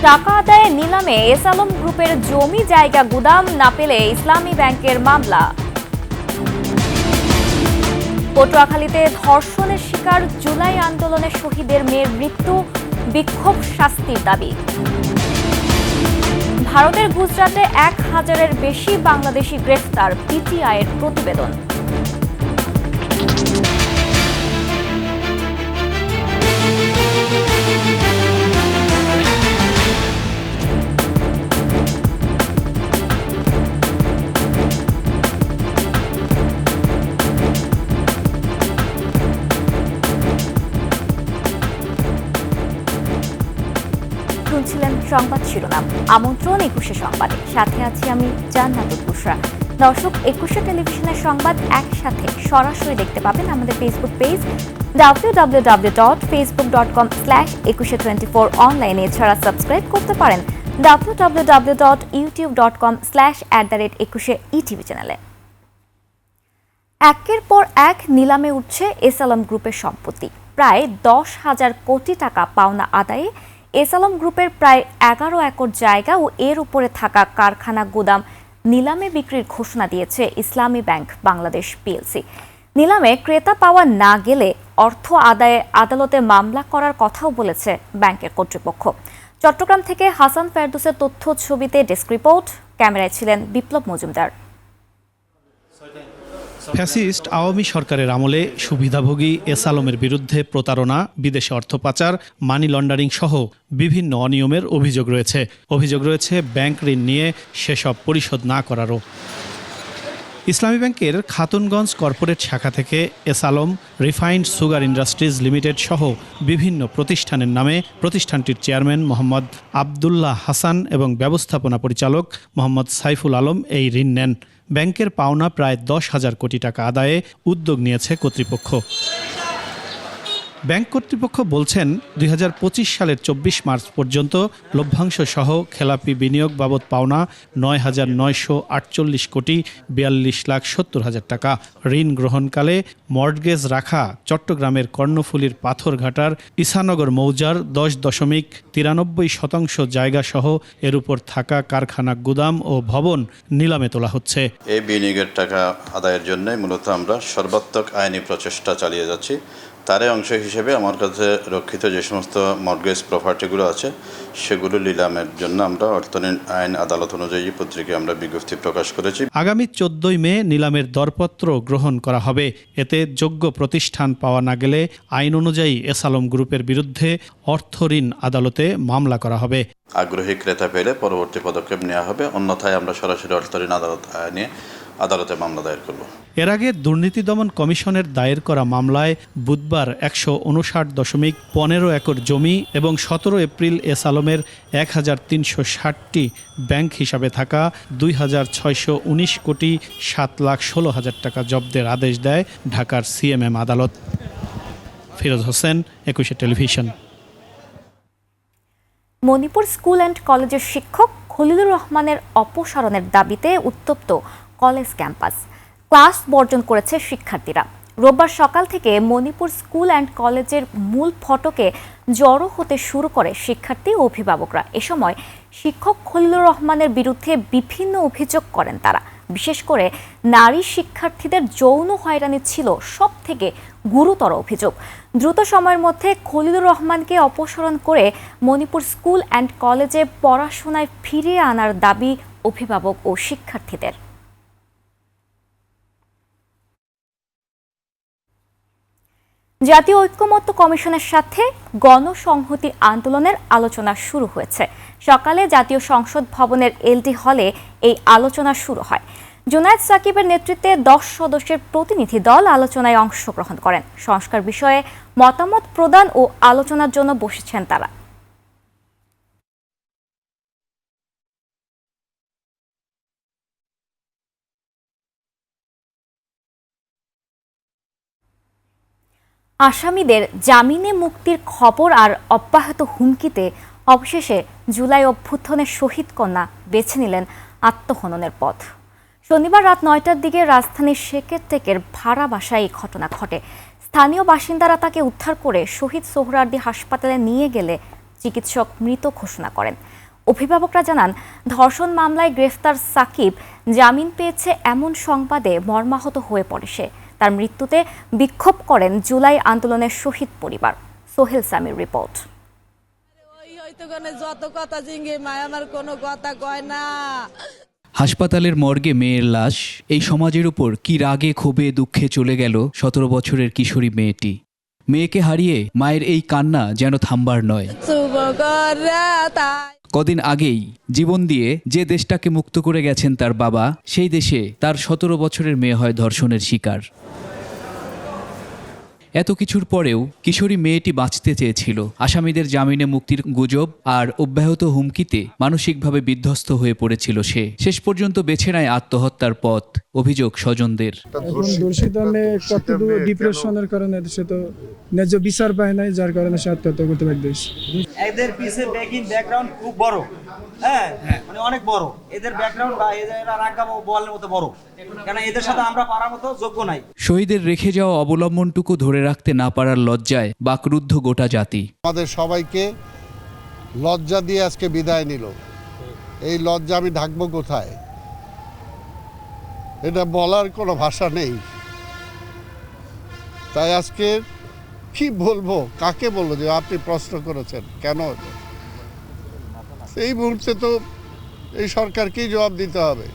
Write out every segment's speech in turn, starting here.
টাকা আদায়ে নিলামে এস আলম গ্রুপের জমি জায়গা গুদাম না পেলে ইসলামী ব্যাংকের মামলা। পটুয়াখালীতে ধর্ষণের শিকার জুলাই আন্দোলনে শহীদের মেয়ের মৃত্যু, বিক্ষোভ শাস্তির দাবি। ভারতের গুজরাটে 1000-এর বেশি বাংলাদেশি গ্রেফতার, পিটিআইয়ের প্রতিবেদন। শুনছিলেন সংবাদ শিরোনাম। আমন্ত্রণ 21শে সংবাদে, সাথে আছি আমি জান্নাতুল বুশরা। দর্শক, 21শে টেলিভিশনের সংবাদ একসাথে সরাসরি দেখতে পাবেন আমাদের ফেসবুক পেজ www.facebook.com/2124 অনলাইনে। এছাড়া সাবস্ক্রাইব করতে পারেন www.youtube.com/@21 চ্যানেলে। একের পর এক নিলামে উঠছে এস আলম গ্রুপের সম্পত্তি। প্রায় 10,000 কোটি টাকা পাওনা আদায়ে এস আলম গ্রুপের প্রায় 11 একর জায়গা ও এর উপরে থাকা কারখানা গোদাম নিলামে বিক্রির ঘোষণা দিয়েছে ইসলামী ব্যাংক বাংলাদেশ পিএলসি। নিলামে ক্রেতা পাওয়া না গেলে অর্থ আদায়ে আদালতে মামলা করার কথাও বলেছে ব্যাংকের কর্তৃপক্ষ। চট্টগ্রাম থেকে হাসান ফেরদৌসের তথ্য ছবিতে ডেস্ক রিপোর্ট, ক্যামেরায় ছিলেন বিপ্লব মজুমদার। ফ্যাসিস্ট আওয়ামী সরকারের আমলে সুবিধাভোগী এস আলমের বিরুদ্ধে প্রতারণা, বিদেশে অর্থ পাচার, মানি লন্ডারিং সহ বিভিন্ন অনিয়মের অভিযোগ রয়েছে ব্যাংক ঋণ নিয়ে সেসব পরিশোধ না করারও। ইসলামী ব্যাংকের খাতুনগঞ্জ কর্পোরেট শাখা থেকে S Alam refined sugar industries limited সহ বিভিন্ন প্রতিষ্ঠানের নামে প্রতিষ্ঠানটির চেয়ারম্যান মোহাম্মদ আবদুল্লাহ হাসান এবং ব্যবস্থাপনা পরিচালক মোহাম্মদ সাইফুল আলম এই ঋণ নেন। ব্যাংকের পাওনা প্রায় 10,000 কোটি টাকা আদায়ে উদ্যোগ নিয়েছে কর্তৃপক্ষ। ব্যাংক কর্তৃপক্ষ বলছেন 2025 সালের 24 মার্চ পর্যন্ত লভ্যাংশ সহ খেলাপি বিনিয়োগ বাবদ পাওনা 9,948 কোটি 42,70,000 টাকা। ঋণ গ্রহণকালে মর্টগেজ রাখা চট্টগ্রামের কর্ণফুলীর পাথরঘাটার ইসানগর মৌজার 10.93% জায়গা সহ এর উপর থাকা কারখানা, গুদাম ও ভবন নিলামে তোলা হচ্ছে। এই বিনিয়োগের টাকা আদায়ের জন্য মূলত আমরা সর্বাত্মক আইনি প্রচেষ্টা চালিয়ে যাচ্ছি। তারই অংশ হিসেবে আমার কাছে রক্ষিত যে সমস্ত মর্টগেজ প্রপার্টিগুলো আছে সেগুলো নিলামের জন্য আমরা অর্থনীতি আইন আদালত অনুযায়ী পত্রিকায় আমরা বিজ্ঞপ্তি প্রকাশ করেছি। আগামী 14 মে নিলামের দরপত্র গ্রহণ করা হবে। এতে যোগ্য প্রতিষ্ঠান পাওয়া না গেলে আইন অনুযায়ী এস আলম গ্রুপের বিরুদ্ধে অর্থ ঋণ আদালতে মামলা করা হবে। আগ্রহী ক্রেতা পেলে পরবর্তী পদক্ষেপ নেওয়া হবে, অন্যথায় আমরা সরাসরি অর্থ ঋণ আদালতে মামলা দায়ের করব। এর আগে দুর্নীতি দমন কমিশনের দায়ের করা মামলায় বুধবার 159.15 একর জমি এবং 17 এপ্রিল এস আলমের 1,360টি ব্যাংক হিসাবে থাকা 2,619 কোটি 7,16,000 টাকা জব্দের আদেশ দেয় ঢাকার সিএমএম আদালত। Firoz Hossain, 21 television. Manipur school and কলেজের শিক্ষক খলিলুর রহমানের অপসারণের দাবিতে উত্তপ্ত কলেজ ক্যাম্পাস। ক্লাস বর্জন করেছে শিক্ষার্থীরা। রোববার সকাল থেকে মণিপুর স্কুল অ্যান্ড কলেজের মূল ফটকে জড়ো হতে শুরু করে শিক্ষার্থী ও অভিভাবকরা। এ সময় শিক্ষক খলিলুর রহমানের বিরুদ্ধে বিভিন্ন অভিযোগ করেন তারা। বিশেষ করে নারী শিক্ষার্থীদের যৌন হয়রানি ছিল সবথেকে গুরুতর অভিযোগ। দ্রুত সময়ের মধ্যে খলিলুর রহমানকে অপসারণ করে মণিপুর স্কুল অ্যান্ড কলেজে পড়াশোনায় ফিরিয়ে আনার দাবি অভিভাবক ও শিক্ষার্থীদের। জাতীয় ঐক্যমত্য কমিশনের সাথে গণসংহতি আন্দোলনের আলোচনা শুরু হয়েছে। সকালে জাতীয় সংসদ ভবনের এলডি হলে এই আলোচনা শুরু হয়। জুনায়েদ সাকিবের নেতৃত্বে 10 সদস্যের প্রতিনিধি দল আলোচনায় অংশগ্রহণ করেন। সংস্কার বিষয়ে মতামত প্রদান ও আলোচনার জন্য বসেছেন তারা। আসামিদের জামিনে মুক্তির খবর আর অব্যাহত হুমকিতে অবশেষে জুলাই অভ্যুত্থানের শহীদ কন্যা বেছে নিলেন আত্মহননের পথ। শনিবার রাত 9টার দিকে রাজধানীর শেকেরটেকের ভাড়া বাসায় এই ঘটনা ঘটে। স্থানীয় বাসিন্দারা তাকে উদ্ধার করে শহীদ সোহরাওয়ার্দী হাসপাতালে নিয়ে গেলে চিকিৎসক মৃত ঘোষণা করেন। অভিভাবকরা জানান, ধর্ষণ মামলায় গ্রেফতার সাকিব জামিন পেয়েছে এমন সংবাদে মর্মাহত হয়ে পড়ে সে। তার মৃত্যুতে বিক্ষোভ করেন জুলাই আন্দোলনের শহীদ পরিবার। সোহেল সামির রিপোর্ট। হাসপাতালের মর্গে মেয়ের লাশ, এই সমাজের উপর কি রাগে ক্ষোভে দুঃখে চলে গেল 17 বছরের কিশোরী মেয়েটি। মেয়েকে হারিয়ে মায়ের এই কান্না যেন থামবার নয়। কদিন আগেই জীবন দিয়ে যে দেশটাকে মুক্ত করে গেছেন তার বাবা, সেই দেশে তার 17 বছরের মেয়ে হয় ধর্ষণের শিকার। এত কিছুর পরেও কিশোরী মেয়েটি বাঁচতে চেয়েছিল। আসামিদের জামিনে মুক্তির গুজব আর অব্যাহত হুমকিতে মানসিকভাবে বিধ্বস্ত হয়ে পড়েছিল সে। শেষ পর্যন্ত বেছে নেয় আত্মহত্যার পথ। অভিযোগ স্বজনদের। ডিপ্রেশনের কারণে সে তো ন্যায্য বিচার পায় নাই, যার কারণে সে আত্মহত্যা করতে বাধ্য হয়েছে। এদের পিছে ব্যাকগ্রাউন্ড খুব বড়, হ্যাঁ মানে অনেক বড় এদের ব্যাকগ্রাউন্ড, বা এরা রাগা বলের মতো বড়, কারণ এদের সাথে আমরা পারার মতো যোগ্য নাই। শহীদের রেখে যাওয়া অবলম্বনটুকু ধরে রাখতে না পারার লজ্জায় বাকরুদ্ধ গোটা জাতি। আমাদের সবাইকে লজ্জা দিয়ে আজকে বিদায় নিল। এই লজ্জা আমি ঢাকবো কোথায়? এটা বলার কোনো ভাষা নেই। তাই আজকে কি বলবো, কাকে বলবো? যে আপনি প্রশ্ন করেছেন কেন, এই মুহূর্তে তো এই সরকারকেই জবাব দিতে হবে।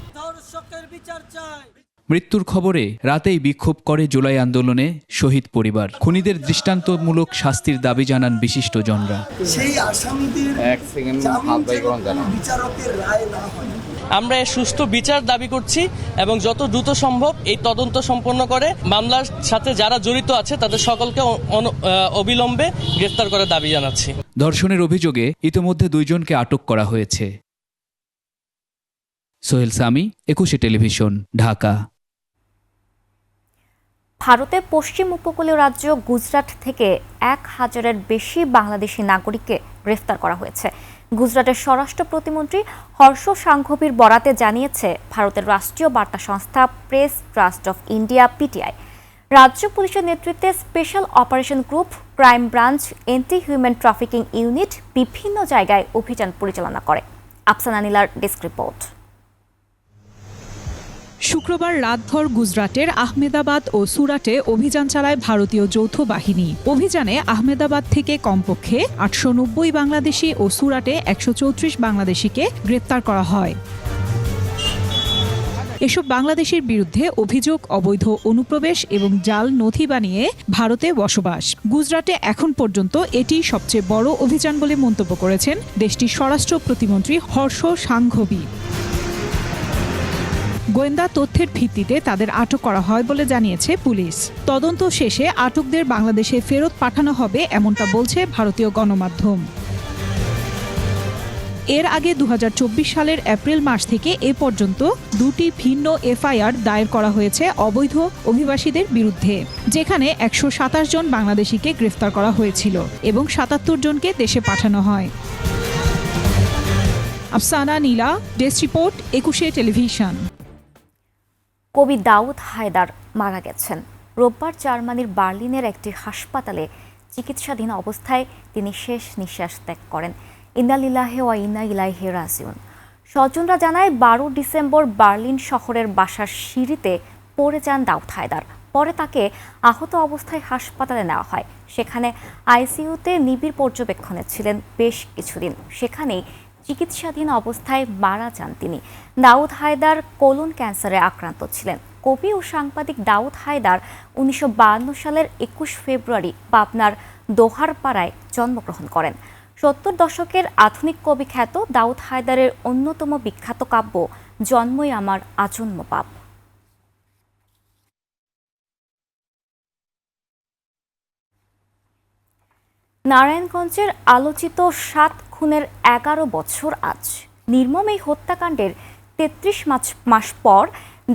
মৃত্যুর খবরে রাতেই বিক্ষোভ করে জুলাই আন্দোলনে শহীদ পরিবার। খুনিদের দৃষ্টান্তমূলক শাস্তির দাবি জানান বিশিষ্টজনরা। সেই আসামিদের বিচারকের রায় না হয়, আমরা সুষ্ঠু বিচার দাবি করছি এবং যত দ্রুত সম্ভব এই তদন্ত সম্পন্ন করে মামলার সাথে যারা জড়িত আছে তাদের সকলকে অবিলম্বে গ্রেফতার করার দাবি জানাচ্ছি। ধর্ষণের অভিযোগে ইতিমধ্যে 2 জনকে আটক করা হয়েছে। সোহেল সামি, 21 টেলিভিশন, ঢাকা। ভারতের পশ্চিম উপকূলীয় রাজ্য গুজরাট থেকে 1000-এর বেশি বাংলাদেশি নাগরিককে গ্রেফতার করা হয়েছে। গুজরাটের স্বরাষ্ট্র প্রতিমন্ত্রী হর্ষ সাংঘভির বরাতে জানিয়েছে ভারতের রাষ্ট্রীয় বার্তা সংস্থা press trust of India PTI. রাজ্য পুলিশের নেতৃত্বে special operation group, crime branch, anti human trafficking unit বিভিন্ন জায়গায় অভিযান পরিচালনা করে। আফসানা নীলার ডেস্ক রিপোর্ট। শুক্রবার রাতভর গুজরাটের আহমেদাবাদ ও সুরাটে অভিযান চালায় ভারতীয় যৌথ বাহিনী। অভিযানে আহমেদাবাদ থেকে কমপক্ষে 890 বাংলাদেশি ও সুরাটে 134 বাংলাদেশিকে গ্রেপ্তার করা হয়। এসব বাংলাদেশির বিরুদ্ধে অভিযোগ অবৈধ অনুপ্রবেশ এবং জাল নথি বানিয়ে ভারতে বসবাস। গুজরাটে এখন পর্যন্ত এটি সবচেয়ে বড় অভিযান বলে মন্তব্য করেছেন দেশটির স্বরাষ্ট্র প্রতিমন্ত্রী হর্ষ সাংঘভি। গোয়েন্দা তথ্যের ভিত্তিতে তাদের আটক করা হয় বলে জানিয়েছে পুলিশ। তদন্ত শেষে আটকদের বাংলাদেশে ফেরত পাঠানো হবে, এমনটা বলছে ভারতীয় গণমাধ্যম। এর আগে 2024 সালের এপ্রিল মাস থেকে এ পর্যন্ত 2টি ভিন্ন এফআইআর দায়ের করা হয়েছে অবৈধ অভিবাসীদের বিরুদ্ধে, যেখানে 127 জন বাংলাদেশিকে গ্রেফতার করা হয়েছিল এবং 77 জনকে দেশে পাঠানো হয়। আফসানা নীলা, ডেস্ক রিপোর্ট, 21 টেলিভিশন। কবি দাউদ হায়দার মারা গেছেন। রোববার জার্মানির বার্লিনের একটি হাসপাতালে চিকিৎসাধীন অবস্থায় তিনি শেষ নিঃশ্বাস ত্যাগ করেন। ইন্না লিল্লাহি ওয়া ইন্না ইলাইহি রাজিউন। স্বজনরা জানায় 12 ডিসেম্বর বার্লিন শহরের বাসার সিঁড়িতে পড়ে যান দাউদ হায়দার। পরে তাকে আহত অবস্থায় হাসপাতালে নেওয়া হয়। সেখানে আইসিইউতে নিবিড় পর্যবেক্ষণে ছিলেন বেশ কিছুদিন। সেখানেই চিকিৎসাধীন অবস্থায় মারা যান তিনি। দাউদ হায়দার কোলন ক্যান্সারে আক্রান্ত ছিলেন। কবি ও সাংবাদিক দাউদ হায়দার 1952 সালের 21 ফেব্রুয়ারি পাবনার দোহারপাড়ায় জন্মগ্রহণ করেন। 70 দশকের আধুনিক কবি খ্যাত দাউদ হায়দারের অন্যতম বিখ্যাত কাব্য জন্মই আমার আজন্ম পাপ। নারায়ণগঞ্জের আলোচিত 7 খুনের 11 বছর আজ। নির্মম এই হত্যাকাণ্ডের 33 মাস পর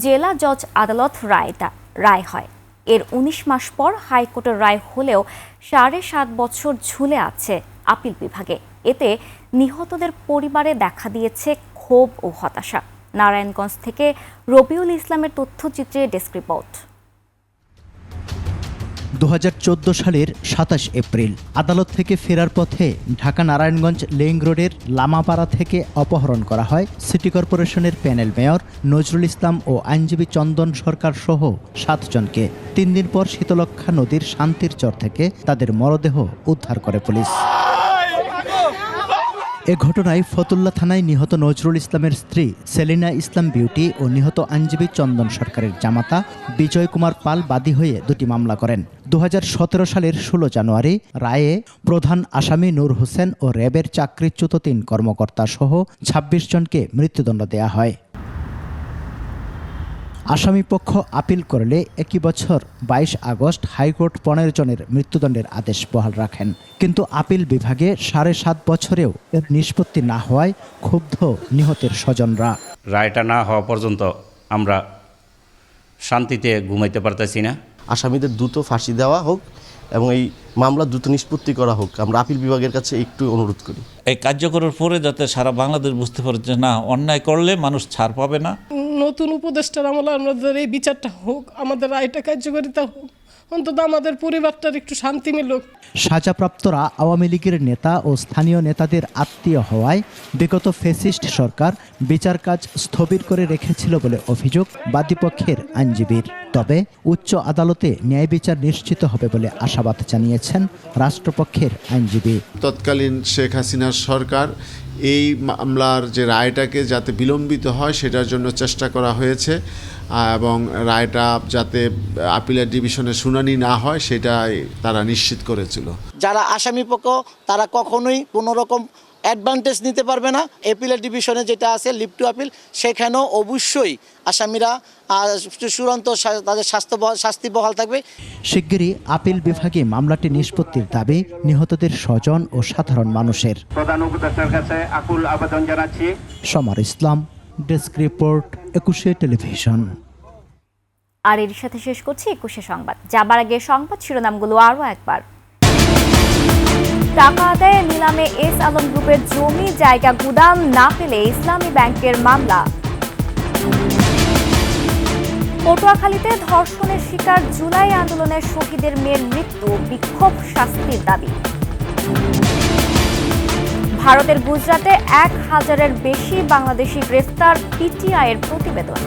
জেলা জজ আদালত রায় হয়। এর 19 মাস পর হাইকোর্টের রায় হলেও 7.5 বছর ঝুলে আছে আপিল বিভাগে। এতে নিহতদের পরিবারে দেখা দিয়েছে ক্ষোভ ও হতাশা। নারায়ণগঞ্জ থেকে রবিউল ইসলামের তথ্যচিত্রে ডেস্ক রিপোর্ট। 2014 সালের 27 এপ্রিল আদালত থেকে ফেরার পথে ঢাকা নারায়ণগঞ্জ লিংক রোডের লামাপাড়া থেকে অপহরণ করা হয় সিটি কর্পোরেশনের প্যানেল মেয়র নজরুল ইসলাম ও আইনজীবী চন্দন সরকার সহ 7 জনকে। 3 দিন পর শীতলক্ষ্যা নদীর শান্তির চর থেকে তাদের মরদেহ উদ্ধার করে পুলিশ। এ ঘটনায় ফতুল্লা থানায় নিহত নজরুল ইসলামের স্ত্রী সেলিনা ইসলাম বিউটি ও নিহত আইনজীবী চন্দন সরকারের জামাতা বিজয় কুমার পাল বাদী হয়ে 2টি মামলা করেন। 2017 সালের 16 জানুয়ারি রায়ে প্রধান আসামি নূর হোসেন ও র্যাবের চাকরিচ্যুত 3 কর্মকর্তা সহ 26 জনকে মৃত্যুদণ্ড দেয়া হয়। আসামিপক্ষ আপিল করলে একই বছর 22 আগস্ট হাইকোর্ট 15 জনের মৃত্যুদণ্ডের আদেশ বহাল রাখেন। কিন্তু আপিল বিভাগে 7.5 বছরেও এর নিষ্পত্তি না হওয়ায় ক্ষুব্ধ নিহতের স্বজনরা। রায়টা না হওয়া পর্যন্ত আমরা শান্তিতে ঘুমাইতে পারতেছি না। আসামিদের দ্রুত ফাঁসি দেওয়া হোক এবং এই মামলা দ্রুত নিষ্পত্তি করা হোক, আমরা আপিল বিভাগের কাছে একটু অনুরোধ করি। এই কার্যকরের পরে যাতে সারা বাংলাদেশ বুঝতে পারে যে না, অন্যায় করলে মানুষ ছাড় পাবে না। নতুন উপদেষ্টার আমলে আমাদের এই বিচারটা হোক, আমাদের রায়টা কার্যকারিতা হোক, অন্তত আমাদের পরিবারটার একটু শান্তি মিলুক। সাজাপ্রাপ্তরা আওয়ামী লীগের নেতা ও স্থানীয় নেতাদের আত্মীয় হওয়ায় বিগত ফ্যাসিস্ট সরকার বিচার কাজ স্থবির করে রেখেছিল বলে অভিযোগ বাদীপক্ষের আইনজীবীর। তবে উচ্চ আদালতে ন্যায় বিচার নিশ্চিত হবে বলে আশাবাদ জানিয়েছেন রাষ্ট্রপক্ষের আইনজীবী। তৎকালীন শেখ হাসিনার সরকার এই মামলার যে রায়টাকে যাতে বিলম্বিত হয় সেটার জন্য চেষ্টা করা হয়েছে এবং রায়টা যাতে আপিলের ডিভিশনে শুনানি না হয় সেটাই তারা নিশ্চিত করেছিল। যারা আসামি পক্ষ তারা কখনোই কোনো রকম অ্যাডভান্টেজ নিতে পারবে না। অ্যাপিলের ডিভিশনে যেটা আছে লিভ টু আপিল, সেখানেও অবশ্যই আসামিরা চূড়ান্ত তাদের শাস্তি বহাল থাকবে। শিগগিরই আপিল বিভাগে মামলাটি নিষ্পত্তির দাবি নিহতদের স্বজন ও সাধারণ মানুষের। প্রধান উপদেষ্টার কাছে আকুল আবেদন জানাচ্ছি। সমার ইসলাম, ডেস্ক রিপোর্ট, 21 টেলিভিশন। আর এর সাথে শেষ করছি 21 সংবাদ। যাবার আগে সংবাদ শিরোনামগুলো আরও একবার। টাকা আদায়ে নিলামে এস আলম গ্রুপের জমি জায়গা গুদাম না পেলে ইসলামী ব্যাংকের মামলা। পটুয়াখালীতে ধর্ষণের শিকার জুলাই আন্দোলনের শহীদের মেয়ের মৃত্যু, বিক্ষোভ শাস্তির দাবি। ভারতের গুজরাটে 1000-এর বেশি বাংলাদেশি গ্রেফতার, পিটিআইয়ের প্রতিবেদন।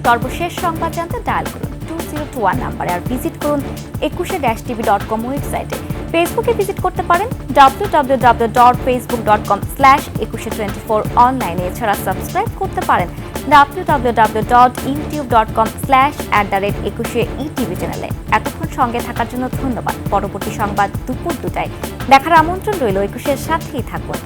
সর্বশেষ সংবাদ জানতে ডায়াল করুন 2021 নাম্বারে আর ভিজিট করুন 21-tv.com ওয়েবসাইটে। ফেসবুকে ভিজিট করতে পারেন www.facebook.com/2124 অনলাইনে। এছাড়া সাবস্ক্রাইব করতে পারেন www.youtube.com/@21etv চ্যানেলে। এতক্ষণ সঙ্গে থাকার জন্য ধন্যবাদ। পরবর্তী সংবাদ দুপুর 2টায় দেখার আমন্ত্রণ রইল। 21-এর সাথেই থাকুন।